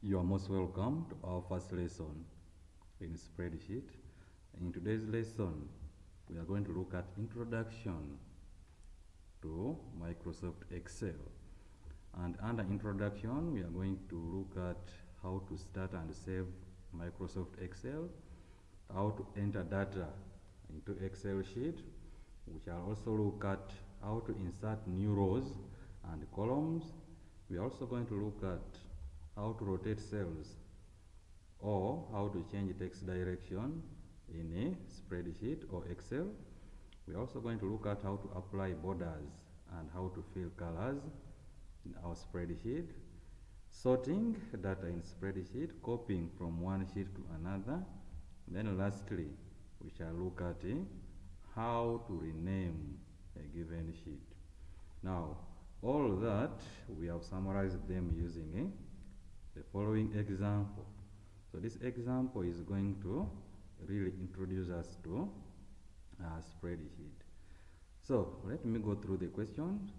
You are most welcome to our first lesson in Spreadsheet. In today's lesson, we are going to look at Introduction to Microsoft Excel. And under Introduction, we are going to look at how to start and save Microsoft Excel, how to enter data into Excel sheet. We shall also look at how to insert new rows and columns. We are also going to look at how to rotate cells or how to change text direction in a spreadsheet or Excel. We're also going to look at how to apply borders and how to fill colors in our spreadsheet, sorting data in spreadsheet, copying from one sheet to another. Then lastly, we shall look at how to rename a given sheet. Now, all that, we have summarized them using the following example. So this example is going to really introduce us to spreadsheet. So let me go through the question.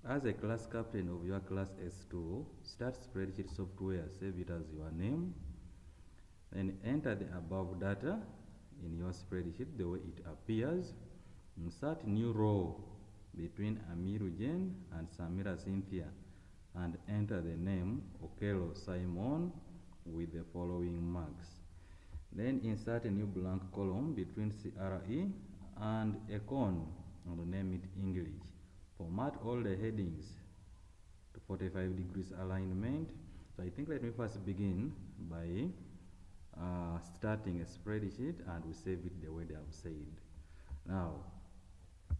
As a class captain of your class S2, start spreadsheet software, save it as your name, then enter the above data in your spreadsheet the way it appears. Insert new row between Amiru Jane and Samira Cynthia and enter the name Okello Simon with the following marks. Then insert a new blank column between CRE and Econ and name it English. Format all the headings to 45 degrees alignment. So I think let me first begin by starting a spreadsheet and we save it the way they have said. Now,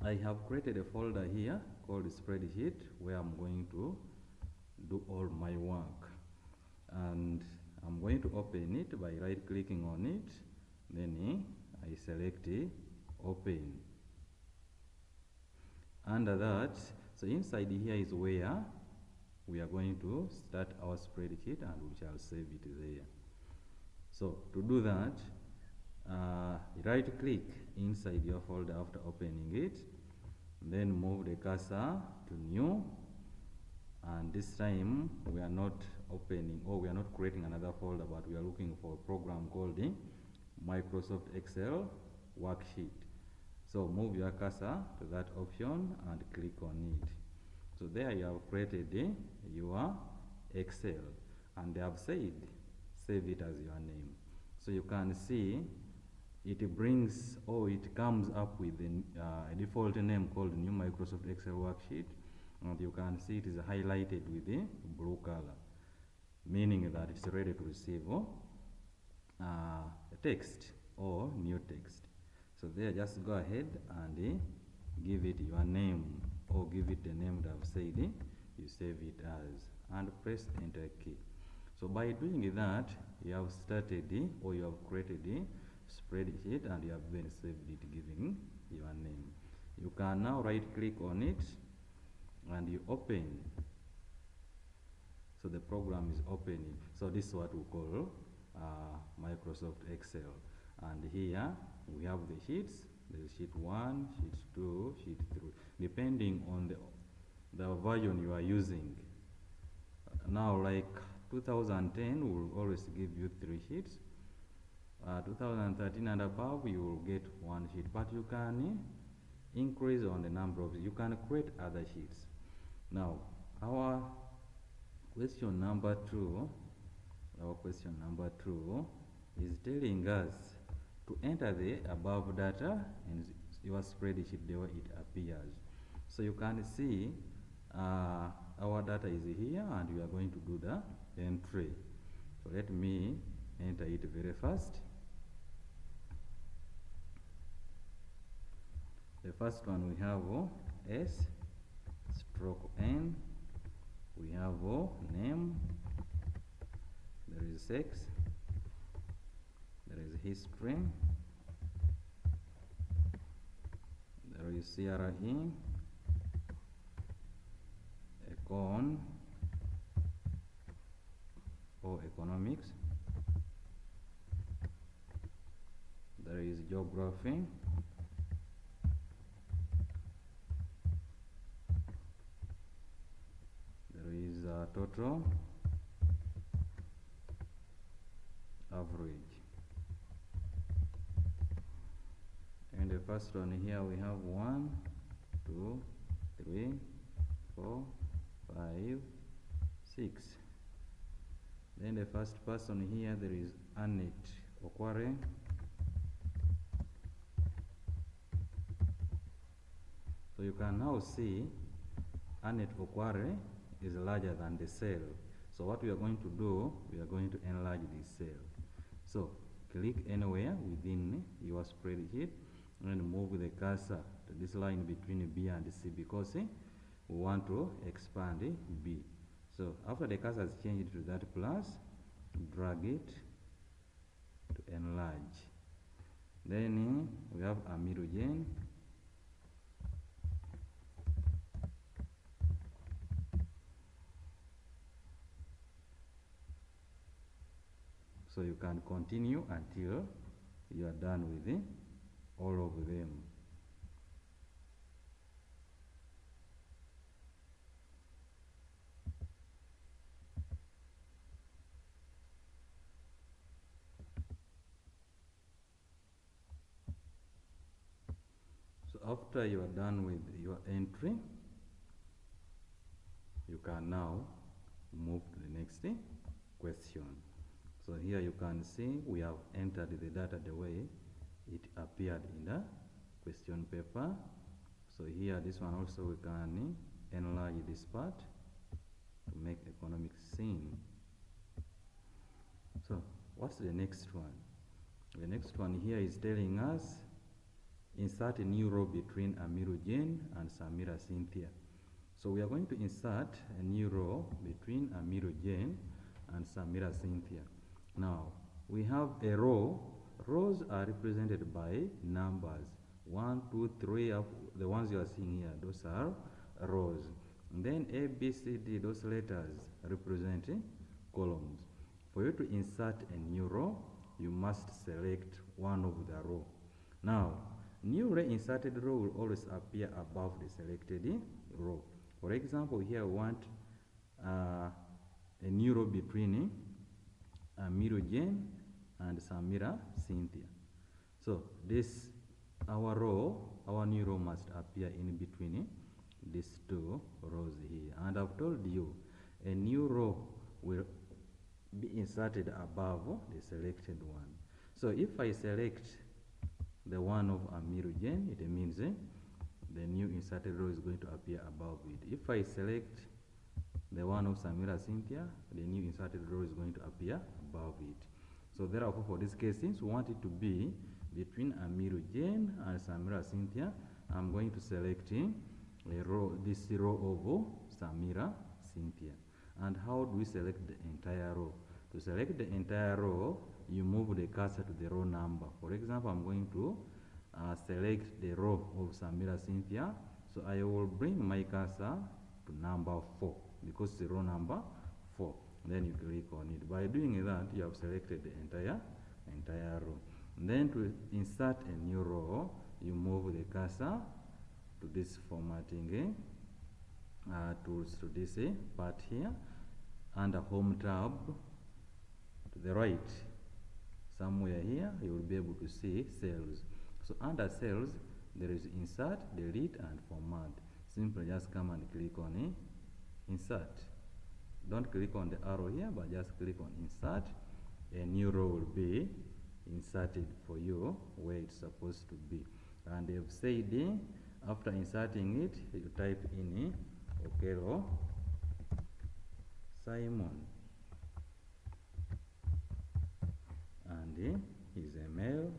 I have created a folder here called spreadsheet where I'm going to do all my work, and I'm going to open it by right clicking on it, then I select open. Under that, so inside here is where we are going to start our spreadsheet and we shall save it there. So to do that, right click inside your folder after opening it, then move the cursor to new, and this time we are not opening or we are not creating another folder, but we are looking for a program called the Microsoft Excel worksheet. So move your cursor to that option and click on it. So there you have created your Excel, and they have said save it as your name. So you can see it brings or it comes up with a default name called new Microsoft Excel worksheet, and you can see it is highlighted with the blue color, meaning that it's ready to receive text or new text. So there, just go ahead and give it your name or give it the name that I've said you save it as, and press enter key. So by doing that, you have started or you have created the spreadsheet and you have then saved it giving your name. You can now right click on it and you open. So the program is opening. So this is what we call Microsoft Excel. And here we have the sheets. There's sheet 1, sheet 2, sheet 3, depending on the version you are using. Now, like 2010 will always give you 3 sheets. 2013 and above, you will get 1 sheet, but you can increase on the number of, you can create other sheets. Now, our question number 2 is telling us to enter the above data in your spreadsheet the way it appears. So you can see our data is here and we are going to do the entry. So let me enter it very fast. The first one we have S/N, we have name, there is sex, there is history, there is CRE, econ or economics, there is geography, there is total, average. And the first one here we have 1, 2, 3, 4, 5, 6. Then the first person here, there is Annette Okware. So you can now see Annette Okware is larger than the cell. So what we are going to do, we are going to enlarge this cell. So click anywhere within your spreadsheet and move the cursor to this line between B and C, because we want to expand B. So after the cursor is changed to that plus, drag it to enlarge. Then we have Amirugen. So you can continue until you are done with all of them. So after you are done with your entry, you can now move to the next question. So here you can see we have entered the data the way it appeared in the question paper. So here this one also we can enlarge this part to make economic scene. So what's the next one? The next one here is telling us insert a new row between Amiru Jane and Samira Cynthia. So we are going to insert a new row between Amiru Jane and Samira Cynthia. Now we have a row. Rows are represented by numbers 1, 2, 3, the ones you are seeing here, those are rows. And then A, B, C, D, those letters represent columns. For you to insert a new row, you must select one of the row. Now newly inserted row will always appear above the selected row. For example, here we want a new row between Amiru Jane and Samira Cynthia. So this, our row, our new row must appear in between these two rows here. And I've told you, a new row will be inserted above the selected one. So if I select the one of Amiru Jane, it means the new inserted row is going to appear above it. If I select the one of Samira Cynthia, the new inserted row is going to appear above it. So therefore, for this case, since we want it to be between Amiru Jane and Samira Cynthia, I'm going to select a row, this row of Samira Cynthia. And how do we select the entire row? To select the entire row, you move the cursor to the row number. For example, I'm going to select the row of Samira Cynthia. So I will bring my cursor to number 4 because the row number 4. Then you click on it. By doing that, you have selected the entire row. And then to insert a new row, you move the cursor to this formatting tools, to this part here, under Home tab to the right. Somewhere here, you will be able to see cells. So under cells, there is insert, delete, and format. Simply just come and click on insert. Don't click on the arrow here, but just click on insert. A new row will be inserted for you where it's supposed to be. And they've said after inserting it, you type in Okelo Simon, and he's a male.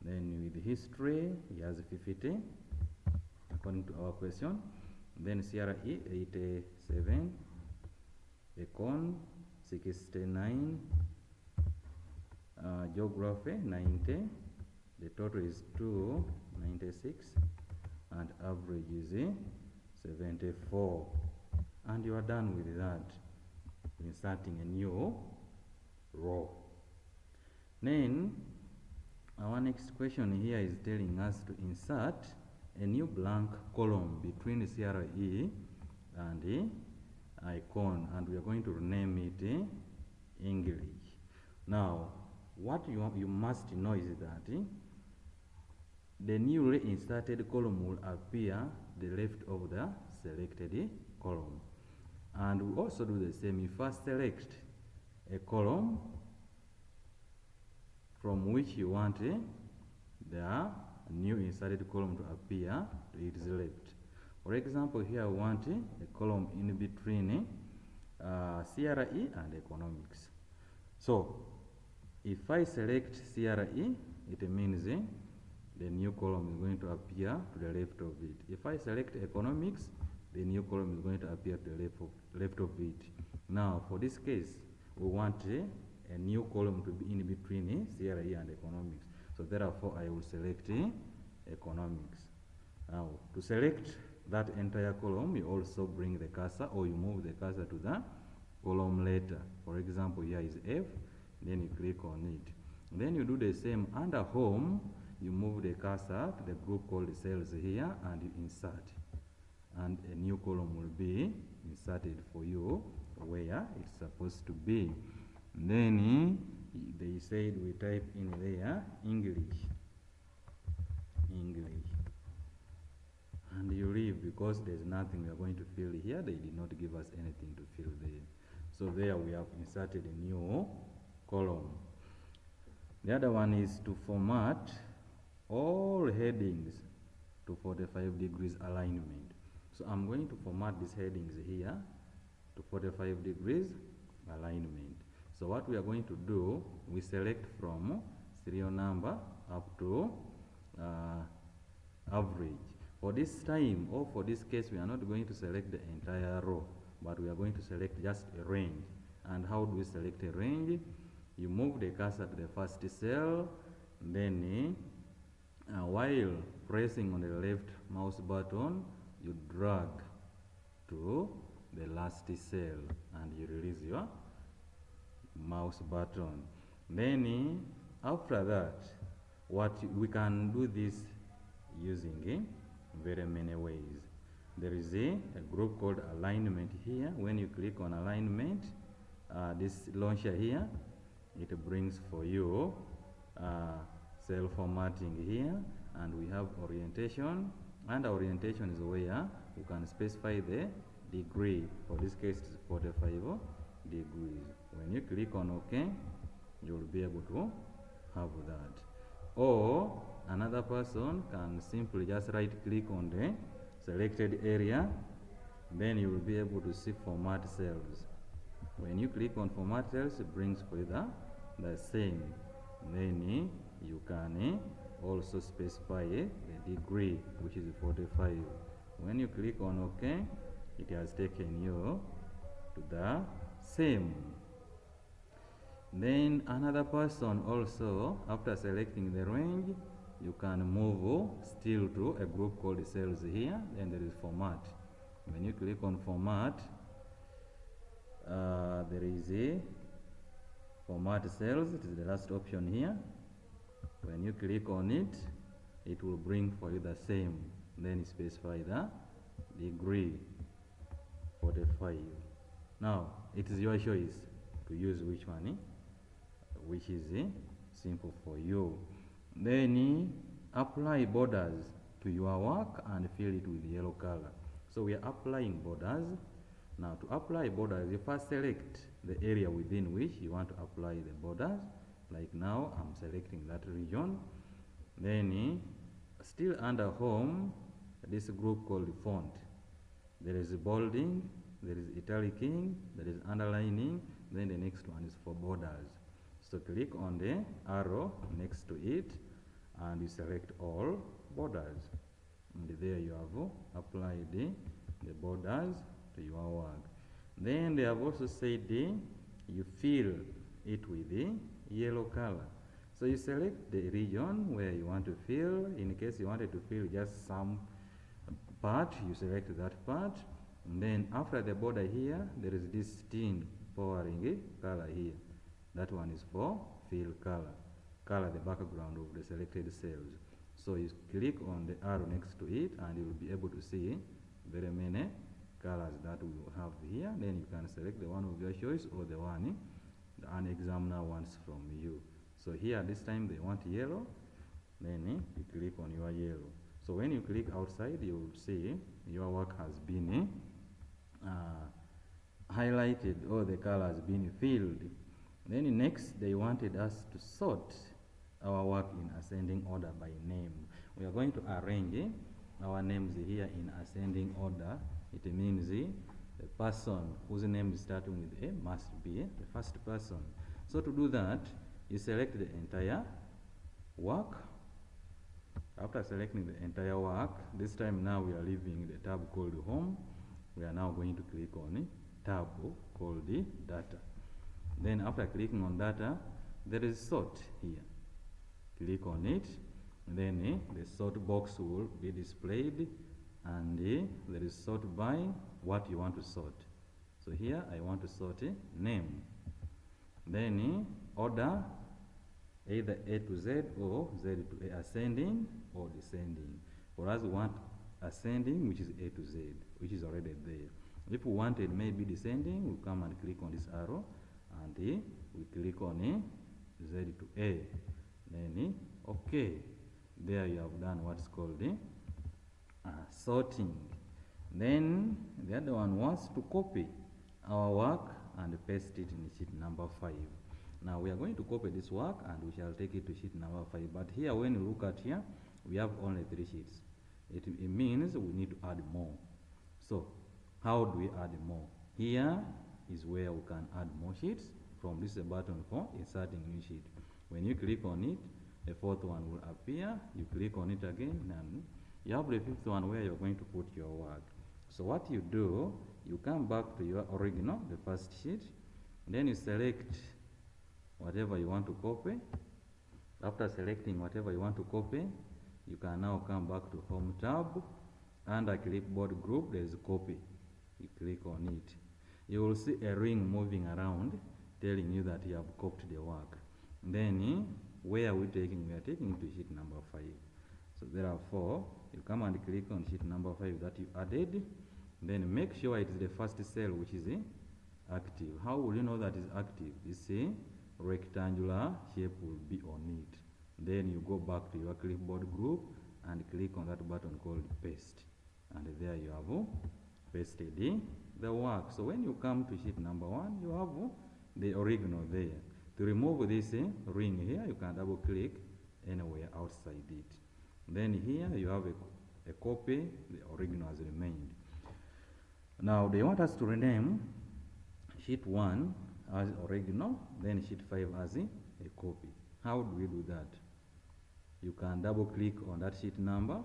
Then with history, he has 50 according to our question. Then CRE 87, Econ 69, Geography 90, the total is 296, and average is 74. And you are done with that, inserting a new row. Then our next question here is telling us to insert a new blank column between CRE and Icon, and we are going to rename it English. Now, what you must know is that the newly inserted column will appear the left of the selected column. And we also do the same. You first select a column from which you want the new inserted column to appear to its left. For example, here I want a column in between CRE and economics. So, if I select CRE, it means the new column is going to appear to the left of it. If I select economics, the new column is going to appear to the left of it. Now, for this case, we want a new column to be in between CRE and economics. So therefore, I will select economics. Now, to select that entire column, you also bring the cursor, or you move the cursor to the column letter. For example, here is F, then you click on it. Then you do the same under home, you move the cursor to the group called cells here and you insert. And a new column will be inserted for you where it's supposed to be. Then they said we type in there English. And you leave because there's nothing we are going to fill here. They did not give us anything to fill there. So there we have inserted a new column. The other one is to format all headings to 45 degrees alignment. So I'm going to format these headings here to 45 degrees alignment. So what we are going to do, we select from serial number up to average. For this time, or for this case, we are not going to select the entire row, but we are going to select just a range. And how do we select a range? You move the cursor to the first cell, then while pressing on the left mouse button, you drag to the last cell and you release your mouse button. Then after that, we can do this using very many ways. There is a group called alignment here. When you click on alignment, this launcher here, it brings for you cell formatting here, and we have orientation, and orientation is where you can specify the degree. For this case, it is 45 degrees. When you click on OK, you will be able to have that. Or another person can simply just right click on the selected area, then you will be able to see format cells. When you click on format cells, it brings for you the same. Then you can also specify the degree, which is 45. When you click on OK, it has taken you to the same. Then another person also, after selecting the range, you can move still to a group called cells here, then there is format. When you click on format, there is a format cells, it is the last option here. When you click on it, it will bring for you the same. Then specify the degree, 45. Now, it is your choice to use which one, which is simple for you. Then apply borders to your work and fill it with yellow color. So we are applying borders. Now to apply borders, you first select the area within which you want to apply the borders. Like now, I'm selecting that region. Then still under home, this group called font. There is bolding, there is italicing, there is underlining, then the next one is for borders. So click on the arrow next to it and you select all borders. And there you have applied the borders to your work. Then they have also said you fill it with the yellow color. So you select the region where you want to fill. In case you wanted to fill just some part, you select that part. And then after the border here, there is this tint powering color here. That one is for fill color. Color the background of the selected cells. So you click on the arrow next to it and you will be able to see very many colors that we have here. Then you can select the one of your choice or the one an examiner wants from you. So here this time they want yellow, then you click on your yellow. So when you click outside, you will see your work has been highlighted, or the color has been filled. Then next, they wanted us to sort our work in ascending order by name. We are going to arrange our names here in ascending order. It means the person whose name is starting with A must be the first person. So to do that, you select the entire work. After selecting the entire work, this time now we are leaving the tab called Home. We are now going to click on tab called Data. Then after clicking on Data, there is Sort here. Click on it, then the sort box will be displayed, and there is sort by what you want to sort. So here I want to sort name. Then order either A to Z or Z to A, ascending or descending. For us, we want ascending, which is A to Z, which is already there. If we wanted maybe descending, we'll come and click on this arrow, and we click on Z to A. Then okay, there you have done what's called sorting. Then the other one wants to copy our work and paste it in sheet number 5. Now we are going to copy this work and we shall take it to sheet number 5. But here, when you look at here, we have only 3 sheets. It means we need to add more. So how do we add more? Here is where we can add more sheets. From this button for inserting new sheet. When you click on it, the 4th one will appear. You click on it again, and you have the 5th one where you're going to put your work. So what you do, you come back to your original, the first sheet, then you select whatever you want to copy. After selecting whatever you want to copy, you can now come back to Home tab. Under Clipboard Group, there is Copy. You click on it. You will see a ring moving around, telling you that you have copied the work. Then, where are we taking? We are taking it to sheet number 5. So therefore, you come and click on sheet number 5 that you added. Then make sure it is the first cell which is active. How will you know that is active? This rectangular shape will be on it. Then you go back to your Clipboard Group and click on that button called Paste. And there you have pasted the work. So when you come to sheet number 1, you have the original there. To remove this ring here, you can double click anywhere outside it. Then here you have a copy, the original has remained. Now they want us to rename sheet 1 as original, then sheet 5 as a copy. How do we do that? You can double click on that sheet number,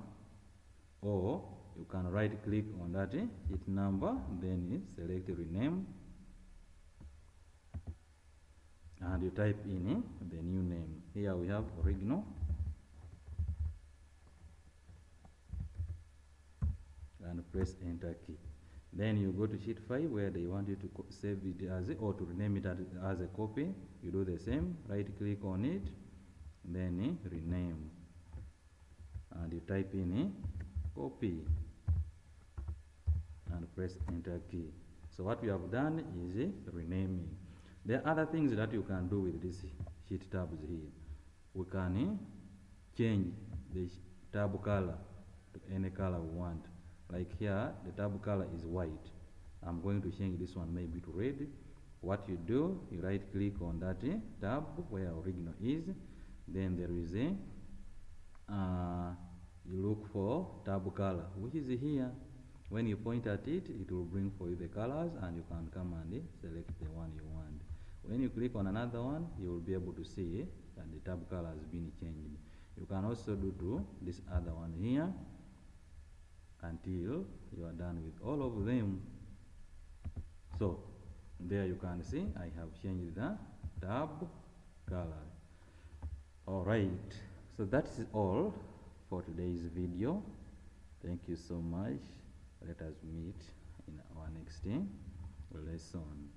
or you can right click on that sheet number, then select rename, and you type in the new name. Here we have original, and press enter key. Then you go to sheet 5 where they want you to save it as or to rename it as a copy. You do the same, right click on it, then rename, and you type in copy and press enter key. So what we have done is renaming. There are other things that you can do with these sheet tabs here. We can change the tab color to any color we want. Like here, the tab color is white. I'm going to change this one maybe to red. What you do, you right click on that tab where original is. Then there is you look for tab color, which is here. When you point at it, it will bring for you the colors, and you can come and select the one you want. When you click on another one, you will be able to see that the tab color has been changed. You can also do to this other one here until you are done with all of them. So there you can see I have changed the tab color. Alright, so that is all for today's video. Thank you so much. Let us meet in our next lesson.